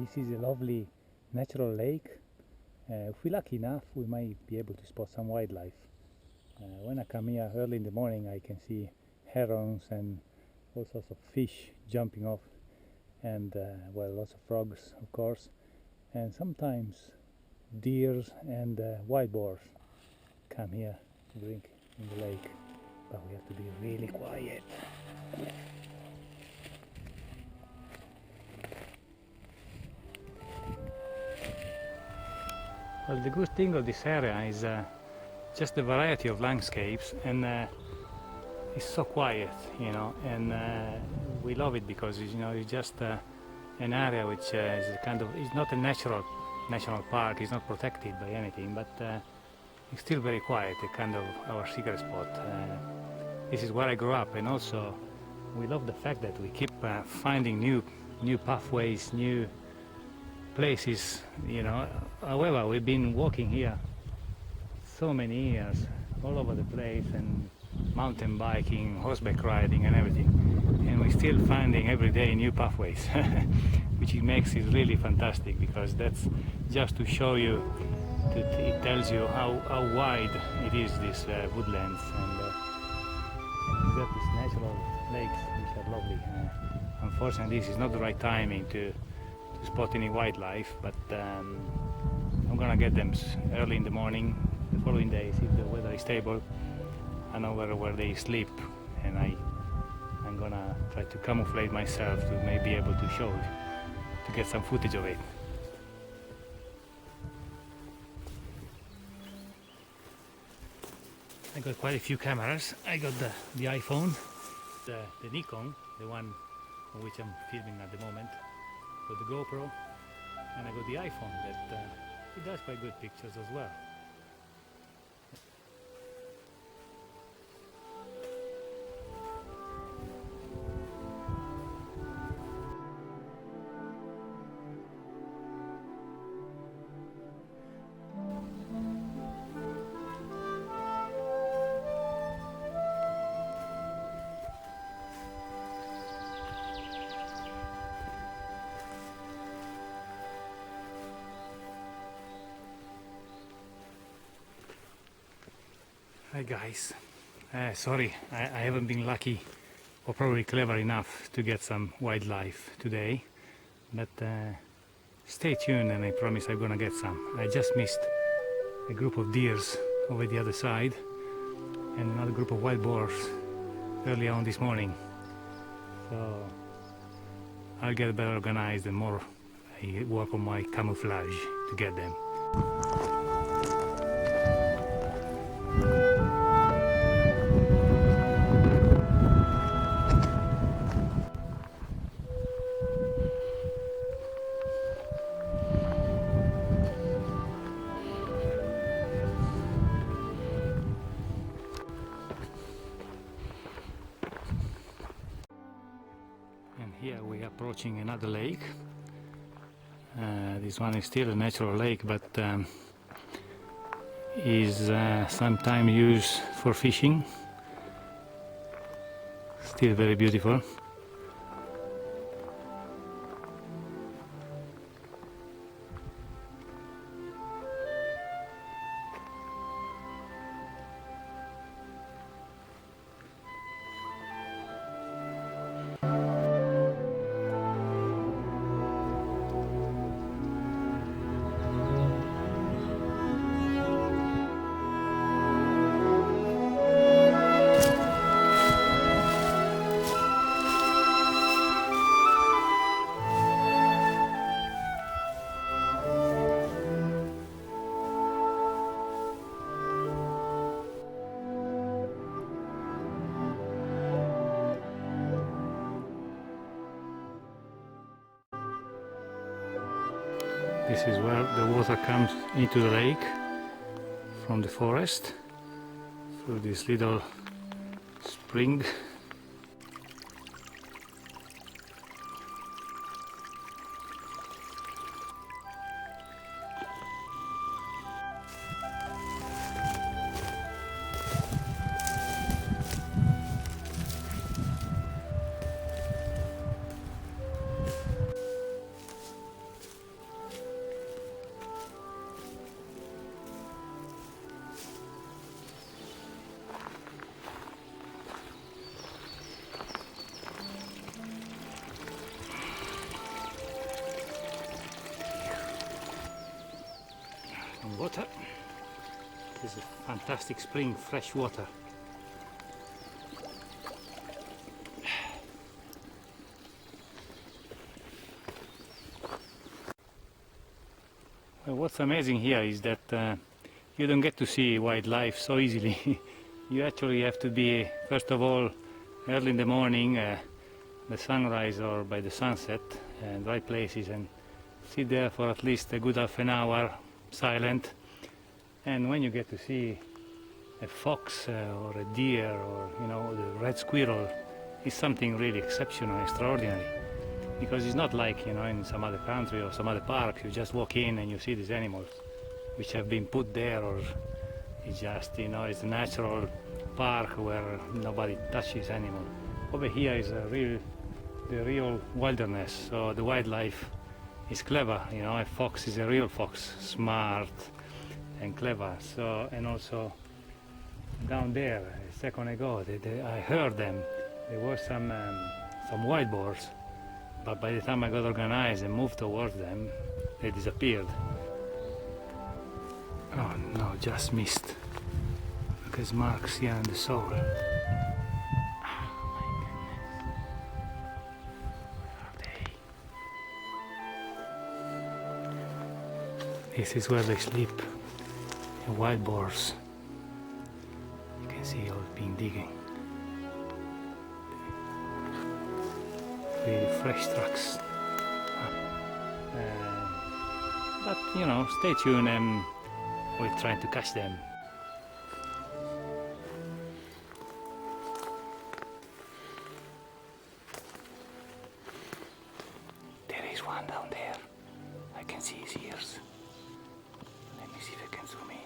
This is a lovely natural lake. If we're lucky enough, we might be able to spot some wildlife. When I come here early in the morning, I can see herons and all sorts of fish jumping off, and well, lots of frogs, of course, and sometimes deers and wild boars come here to drink in the lake, but we have to be really quiet. Well, the good thing of this area is just the variety of landscapes, and it's so quiet, you know, and we love it because it's just an area which is kind of, it's not a national park, it's not protected by anything, but it's still very quiet, a kind of our secret spot. This is where I grew up, and also we love the fact that we keep finding new pathways, new places, you know. However, we've been walking here so many years, all over the place, and mountain biking, horseback riding and everything, and we're still finding every day new pathways, which makes it really fantastic, because that's just to show you that it tells you how wide it is, this woodlands, and we've got these natural lakes which are lovely. Unfortunately, this is not the right timing to spot any wildlife, but I'm gonna get them early in the morning the following days if the weather is stable. I know where they sleep, and I'm gonna try to camouflage myself to maybe able to show, to get some footage of it. I got quite a few cameras. I got the iPhone, the Nikon, the one on which I'm filming at the moment, got the GoPro, and I got the iPhone that it does quite good pictures as well. Hi guys, sorry I haven't been lucky or probably clever enough to get some wildlife today, but stay tuned and I promise I'm gonna get some. I just missed a group of deers over the other side and another group of wild boars early on this morning, so I'll get better organized and more I work on my camouflage to get them. And here we are approaching another lake. This one is still a natural lake, but is sometimes used for fishing. Still very beautiful. This is where the water comes into the lake from the forest through this little spring. water. This is a fantastic spring, fresh water. Well, what's amazing here is that you don't get to see wildlife so easily. You actually have to be, first of all, early in the morning, the sunrise or by the sunset, and right places, and sit there for at least a good half an hour, silent. And when you get to see a fox or a deer or the red squirrel, it's something really exceptional, extraordinary. Because it's not like in some other country or some other park, you just walk in and you see these animals which have been put there, or it's just it's a natural park where nobody touches animals. Over here is the real wilderness, so the wildlife is clever. A fox is a real fox, smart and clever. So, and also down there a second ago I heard them. There were some wild boars, but by the time I got organized and moved towards them, they disappeared. Oh no, just missed. Look at marks here on the sole. Oh my goodness. Where are they? This is where they sleep. The wild boars. You can see all being digging. Really fresh tracks. But stay tuned and we're trying to catch them. There is one down there. I can see his ears. Let me see if I can zoom in.